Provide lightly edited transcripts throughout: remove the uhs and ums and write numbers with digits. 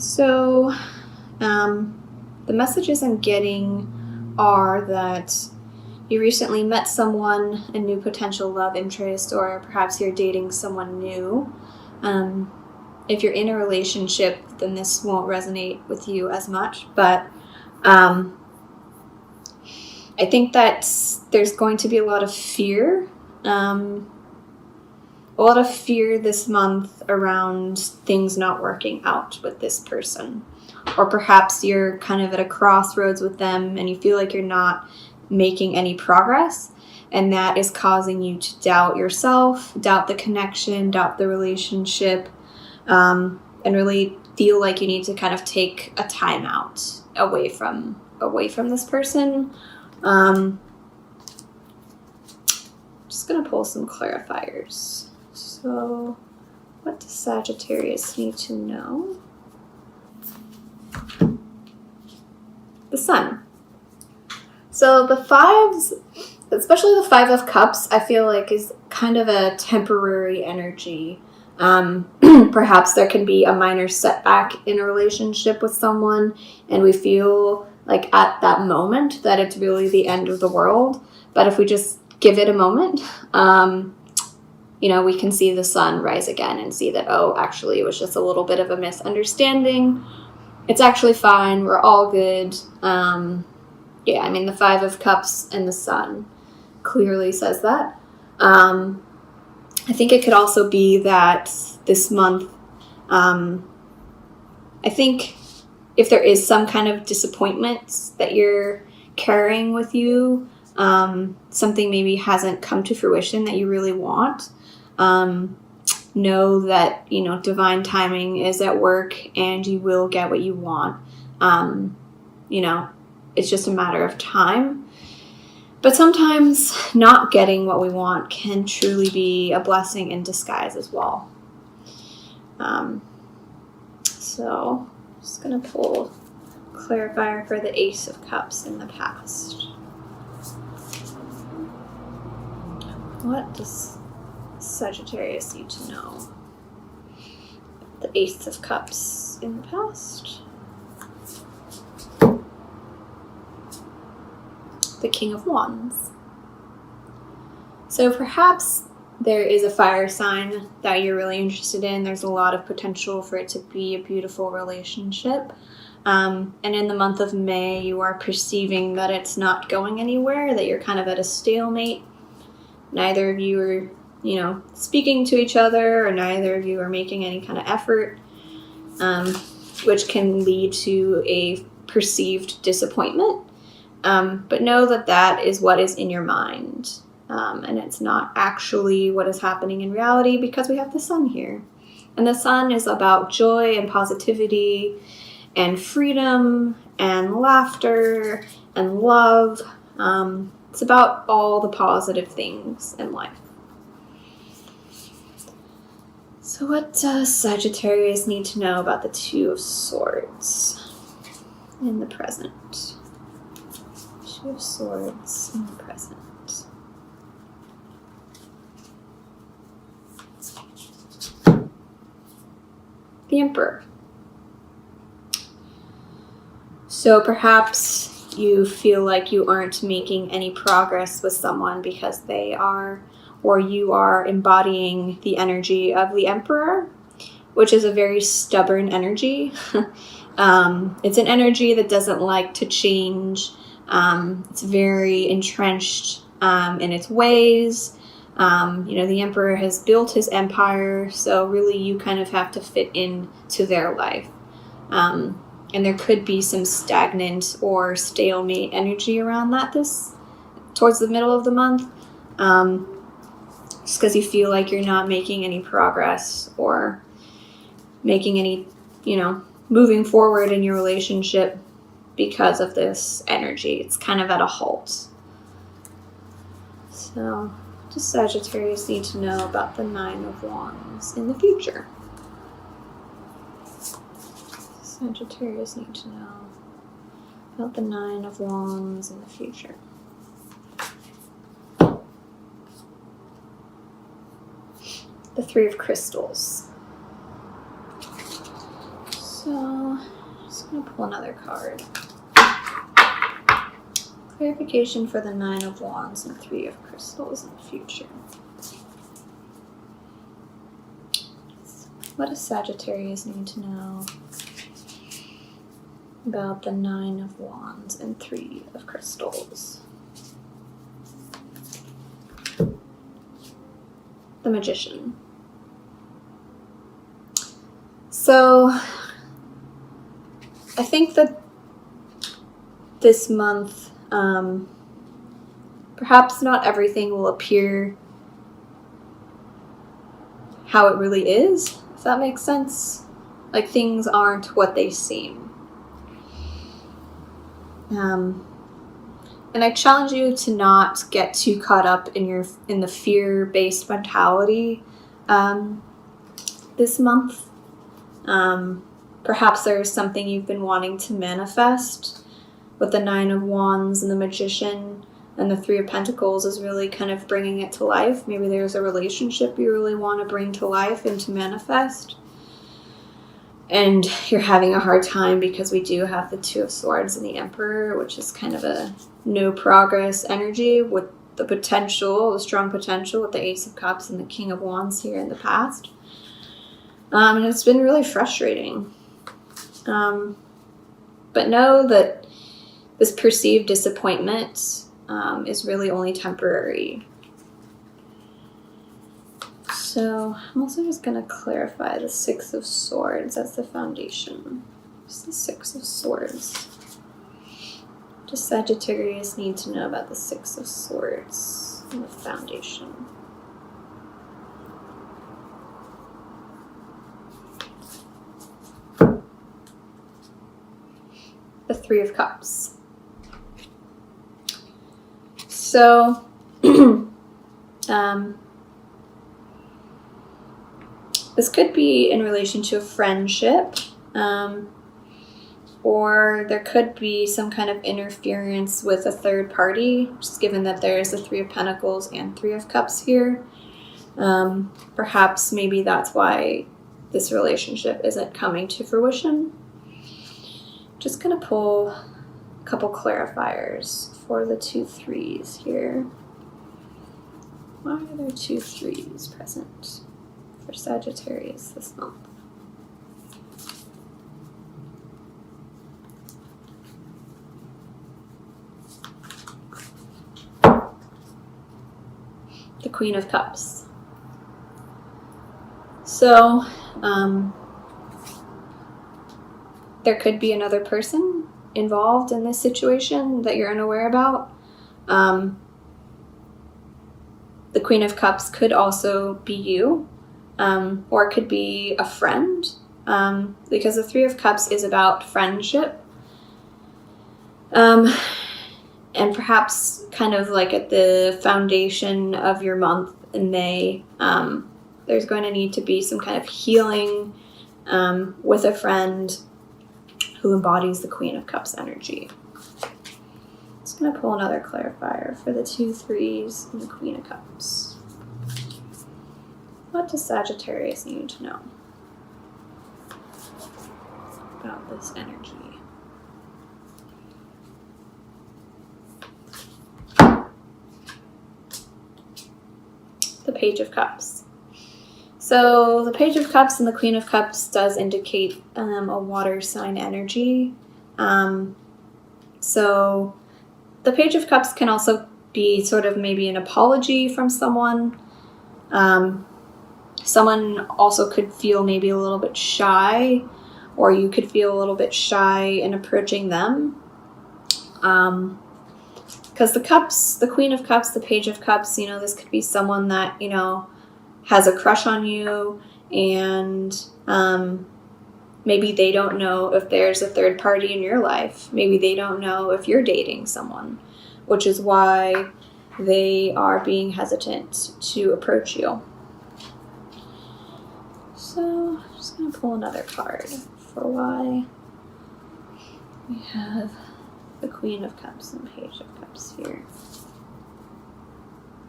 So, the messages I'm getting are that you recently met someone, a new potential love interest, or perhaps you're dating someone new. Um, if you're in a relationship, then this won't resonate with you as much, but um, I think that there's going to be a lot of fear. A lot of fear this month around things not working out with this person. Or perhaps you're kind of at a crossroads with them and you feel like you're not making any progress, and that is causing you to doubt yourself, doubt the connection, doubt the relationship, and really feel like you need to kind of take a time out away from this person. Just gonna pull some clarifiers. So, what does Sagittarius need to know? The Sun. So the fives, especially the Five of Cups, I feel like is kind of a temporary energy. Perhaps there can be a minor setback in a relationship with someone, and we feel like at that moment that it's really the end of the world. But if we just give it a moment, we can see the sun rise again and see that, oh, actually it was just a little bit of a misunderstanding. It's actually fine. We're all good. The Five of Cups and the Sun clearly says that. I think it could also be that this month, I think if there is some kind of disappointment that you're carrying with you, something maybe hasn't come to fruition that you really want, know that, divine timing is at work and you will get what you want. It's just a matter of time. But sometimes not getting what we want can truly be a blessing in disguise as well. So just going to pull clarifier for the Ace of Cups in the past. What does Sagittarius need to know? The Ace of Cups in the past. The King of Wands. So perhaps there is a fire sign that you're really interested in. There's a lot of potential for it to be a beautiful relationship. And in the month of May, you are perceiving that it's not going anywhere, that you're kind of at a stalemate. Neither of you are, speaking to each other, or neither of you are making any kind of effort, which can lead to a perceived disappointment. But know that that is what is in your mind. And it's not actually what is happening in reality, because we have the sun here. And the sun is about joy and positivity and freedom and laughter and love. It's about all the positive things in life. So what does Sagittarius need to know about the Two of Swords in the present? Two of Swords in the present. The Emperor. So perhaps you feel like you aren't making any progress with someone because they are, or you are embodying the energy of the Emperor, which is a very stubborn energy. It's an energy that doesn't like to change. It's very entrenched in its ways. The Emperor has built his empire, so really you kind of have to fit into their life. And there could be some stagnant or stalemate energy around that towards the middle of the month. Just because you feel like you're not making any progress or making any, moving forward in your relationship because of this energy. It's kind of at a halt. So, what does Sagittarius need to know about the Nine of Wands in the future? Sagittarius need to know about the Nine of Wands in the future. The Three of Crystals. So Just going to pull another card. Clarification for the Nine of Wands and Three of Crystals in the future. What does Sagittarius need to know about the Nine of Wands and Three of Crystals? The Magician. So, I think that this month, perhaps not everything will appear how it really is, if that makes sense. Like, things aren't what they seem. And I challenge you to not get too caught up in the fear-based mentality this month. Perhaps there's something you've been wanting to manifest with the Nine of Wands and the Magician, and the Three of Pentacles is really kind of bringing it to life. Maybe there's a relationship you really want to bring to life and to manifest. And you're having a hard time because we do have the Two of Swords and the Emperor, which is kind of a no progress energy with the potential, the strong potential with the Ace of Cups and the King of Wands here in the past. And it's been really frustrating. But know that this perceived disappointment is really only temporary. So I'm also just going to clarify the Six of Swords as the foundation. What's the Six of Swords? Does Sagittarius need to know about the Six of Swords and the foundation? The Three of Cups. So, this could be in relation to a friendship, or there could be some kind of interference with a third party, just given that there's the Three of Pentacles and Three of Cups here. Perhaps maybe that's why this relationship isn't coming to fruition. Just going to pull a couple clarifiers for the 2 threes here. Why are there 2 threes present for Sagittarius this month? The Queen of Cups. So, there could be another person involved in this situation that you're unaware about. The Queen of Cups could also be you, or it could be a friend, because the Three of Cups is about friendship. And perhaps kind of like at the foundation of your month in May, there's going to need to be some kind of healing with a friend who embodies the Queen of Cups energy. I'm just going to pull another clarifier for the 2 threes and the Queen of Cups. What does Sagittarius need to know about this energy? The Page of Cups. So the Page of Cups and the Queen of Cups does indicate a water sign energy. So the Page of Cups can also be sort of maybe an apology from someone. Someone also could feel maybe a little bit shy, or you could feel a little bit shy in approaching them. Because the Queen of Cups, the Page of Cups, this could be someone that, has a crush on you, and maybe they don't know if there's a third party in your life. Maybe they don't know if you're dating someone, which is why they are being hesitant to approach you. So I'm just going to pull another card for why we have the Queen of Cups and Page of Cups here.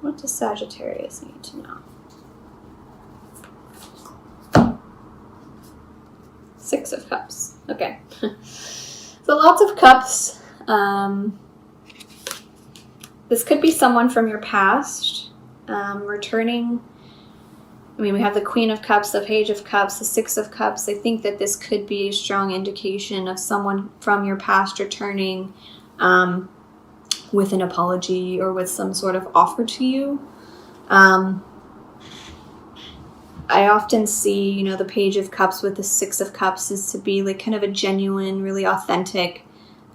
What does Sagittarius need to know? Six of Cups. Okay. So lots of cups. This could be someone from your past returning. I mean, we have the Queen of Cups, the Page of Cups, the Six of Cups. I think that this could be a strong indication of someone from your past returning with an apology or with some sort of offer to you. I often see, the Page of Cups with the Six of Cups is to be like kind of a genuine, really authentic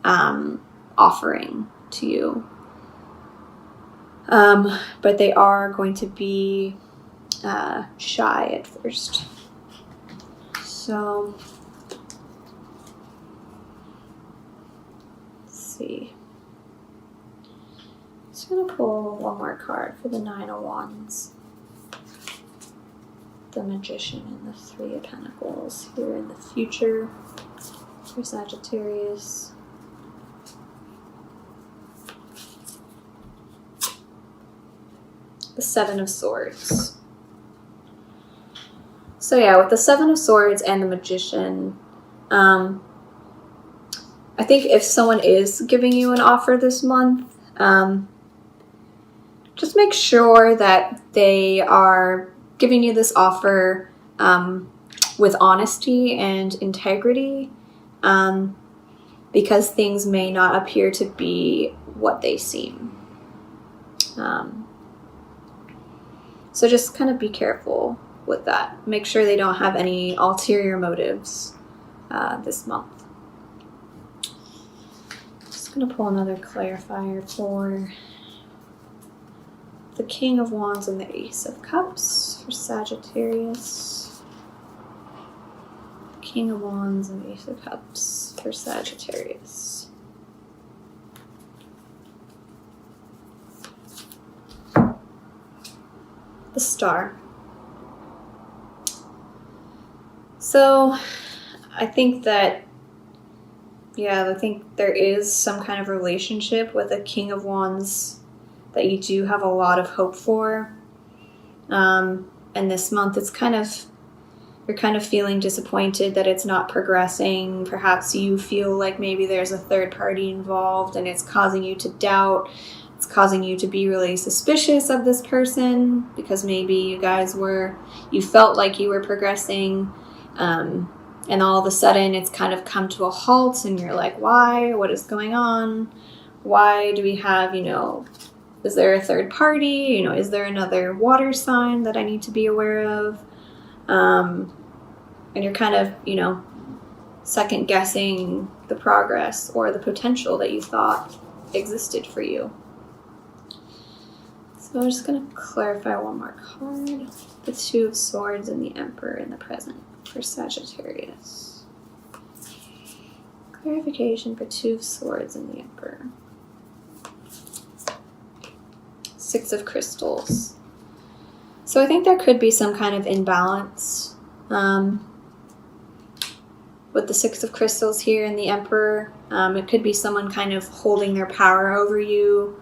offering to you. But they are going to be shy at first. So, let's see. I'm just going to pull one more card for the Nine of Wands. The Magician and the Three of Pentacles here in the future for Sagittarius. The Seven of Swords. So yeah, with the Seven of Swords and the Magician, I think if someone is giving you an offer this month, just make sure that they are giving you this offer with honesty and integrity, because things may not appear to be what they seem. So just kind of be careful with that. Make sure they don't have any ulterior motives this month. Just going to pull another clarifier for the King of Wands and the Ace of Cups for Sagittarius. King of Wands and Ace of Cups for Sagittarius. The Star. So I think that, I think there is some kind of relationship with a King of Wands that you do have a lot of hope for. And this month you're kind of feeling disappointed that it's not progressing. Perhaps you feel like maybe there's a third party involved and it's causing you to doubt. It's causing you to be really suspicious of this person because maybe you felt like you were progressing. And all of a sudden it's kind of come to a halt and you're like, why? What is going on? Why do we have, is there a third party? Is there another water sign that I need to be aware of? And you're kind of, second guessing the progress or the potential that you thought existed for you. So I'm just going to clarify one more card. The Two of Swords and the Emperor in the present for Sagittarius. Clarification for Two of Swords and the Emperor. Six of Crystals. So I think there could be some kind of imbalance with the Six of Crystals here and the Emperor. It could be someone kind of holding their power over you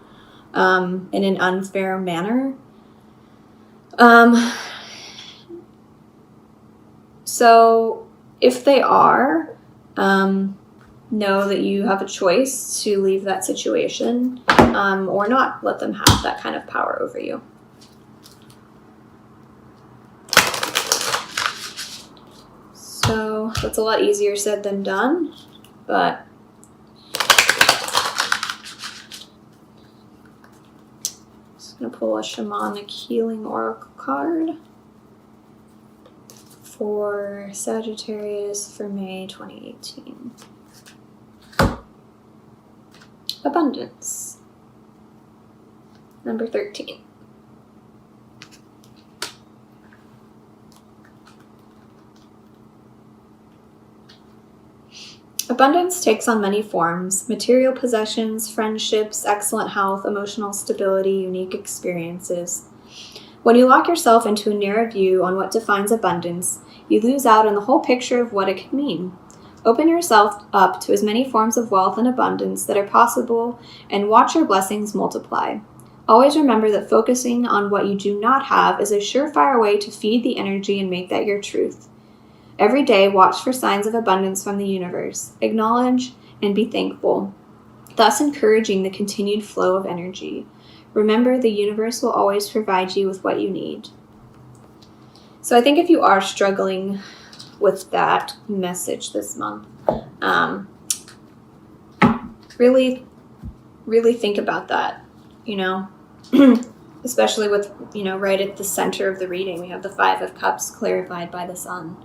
in an unfair manner. So if they are, know that you have a choice to leave that situation or not let them have that kind of power over you. So that's a lot easier said than done, but just going to pull a Shamanic Healing Oracle card for Sagittarius for May 2018. Abundance. Number 13. Abundance takes on many forms: material possessions, friendships, excellent health, emotional stability, unique experiences. When you lock yourself into a narrow view on what defines abundance, you lose out on the whole picture of what it can mean. Open yourself up to as many forms of wealth and abundance that are possible and watch your blessings multiply. Always remember that focusing on what you do not have is a surefire way to feed the energy and make that your truth. Every day, watch for signs of abundance from the universe. Acknowledge and be thankful, thus encouraging the continued flow of energy. Remember, the universe will always provide you with what you need. So I think if you are struggling with that message this month, really, really think about that, especially with, right at the center of the reading, we have the Five of Cups clarified by the Sun.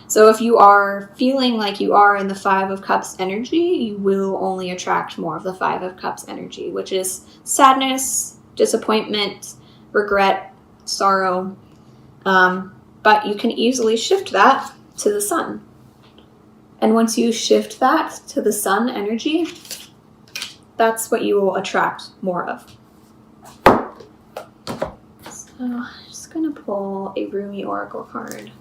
So if you are feeling like you are in the Five of Cups energy, you will only attract more of the Five of Cups energy, which is sadness, disappointment, regret, sorrow. But you can easily shift that to the Sun. And once you shift that to the Sun energy, that's what you will attract more of. So I'm just going to pull a Rumi Oracle card.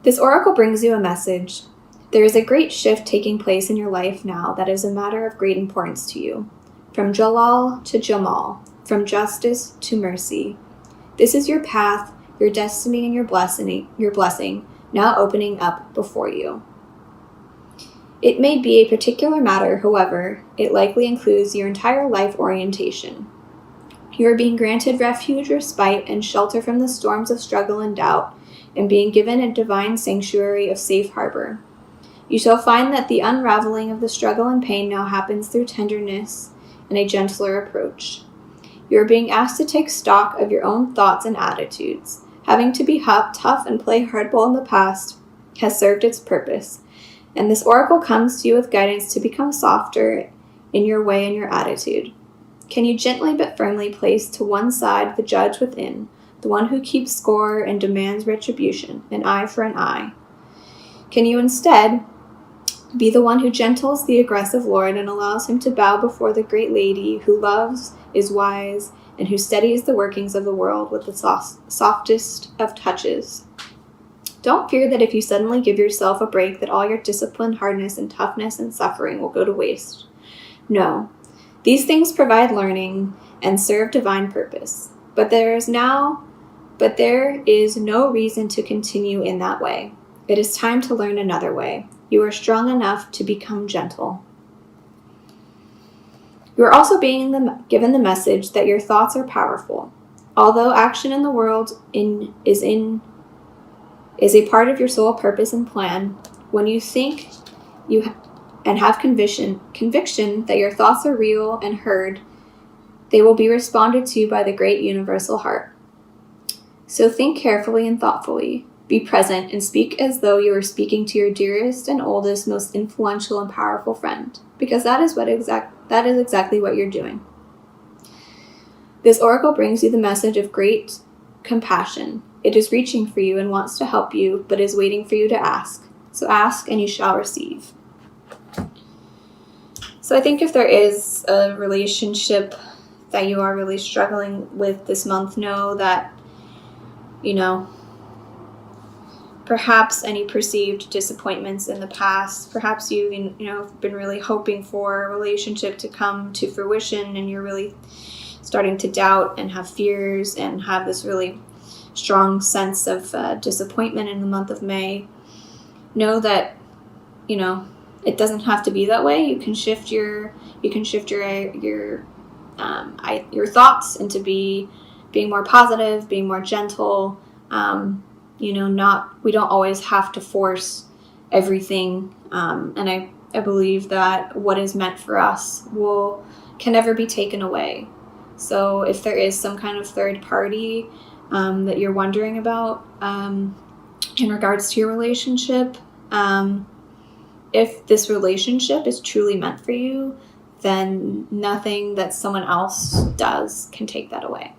This oracle brings you a message. There is a great shift taking place in your life now that is a matter of great importance to you. From Jalal to Jamal, from justice to mercy. This is your path, your destiny, and your blessing now opening up before you. It may be a particular matter, however, it likely includes your entire life orientation. You are being granted refuge, respite, and shelter from the storms of struggle and doubt, and being given a divine sanctuary of safe harbor. You shall find that the unraveling of the struggle and pain now happens through tenderness and a gentler approach. You are being asked to take stock of your own thoughts and attitudes. Having to be tough and play hardball in the past has served its purpose, and this oracle comes to you with guidance to become softer in your way and your attitude. Can you gently but firmly place to one side the judge within, the one who keeps score and demands retribution, an eye for an eye? Can you instead be the one who gentles the aggressive lord and allows him to bow before the great lady who loves, is wise, and who steadies the workings of the world with the softest of touches? Don't fear that if you suddenly give yourself a break that all your discipline, hardness, and toughness and suffering will go to waste. No, these things provide learning and serve divine purpose. But there is no reason to continue in that way. It is time to learn another way. You are strong enough to become gentle. You are also being given the message that your thoughts are powerful. Although action in the world is a part of your soul purpose and plan, when you think and have conviction that your thoughts are real and heard, they will be responded to by the great universal heart. So think carefully and thoughtfully. Be present and speak as though you are speaking to your dearest and oldest, most influential and powerful friend, because that is exactly what you're doing. This oracle brings you the message of great compassion. It is reaching for you and wants to help you, but is waiting for you to ask. So ask and you shall receive. So I think if there is a relationship that you are really struggling with this month, know that, perhaps any perceived disappointments in the past, perhaps you've been really hoping for a relationship to come to fruition and you're really starting to doubt and have fears and have this really strong sense of disappointment in the month of May. Know that, it doesn't have to be that way. You can shift your thoughts into being more positive, being more gentle. We don't always have to force everything. And I believe that what is meant for us can never be taken away. So if there is some kind of third party that you're wondering about in regards to your relationship, if this relationship is truly meant for you, then nothing that someone else does can take that away.